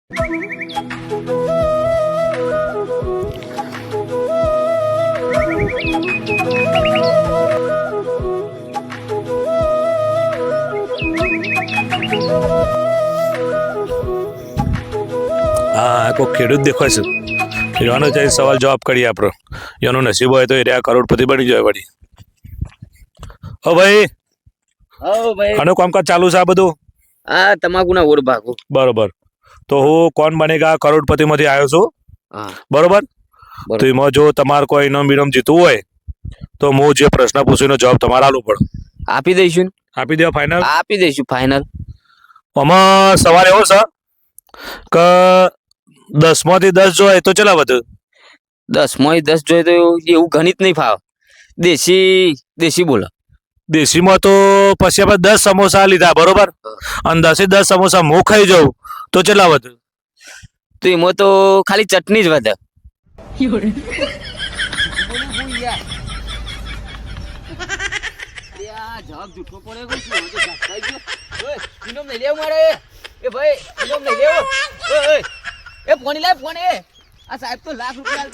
હા, કોઈ ખેડૂત દેખાય છે. એનો જઈ સવાલ જવાબ કરીએ આપણો. એનું નસીબ હોય તો એ રહ્યા કરોડપતિ બની જાય વળી. ઓ ભાઈ, આનું કામકાજ ચાલુ છે આ બધું? આ તમાકુના ઓર ભાગો. બરોબર. તો હું કોણ બનેગા કરોડપતિ માંથી આવ્યો છું. બરોબર. તો એમાં જો તમારે કોઈ ઇનામ બિનામ જીતવું હોય તો હું જે પ્રશ્ન પૂછીનો જવાબ તમારે આલવો પડે. આપી દઈશું. આપી દેવા ફાઇનલ? આપી દઈશું ફાઇનલ. આમાં સવાલ એવો છે કે 10 માંથી 10 જોઈએ તો ચલા વધુ? 10 માંથી 10 જોઈએ તો એવું ગણિત નહીં ફાવે. દેશી બોલો. દેશીમાં તો પછી આપણે 10 સમોસા લીધા બરોબર, અને 10 સમોસા હું ખાઈ જાઉં તો ચલા વધુ? તો એમાં તો ખાલી ચટણી જ વધે. જવાબ જૂઠો પડે એ ફોન લાય ફોન. આ સાહેબ તો લાખ રૂપિયા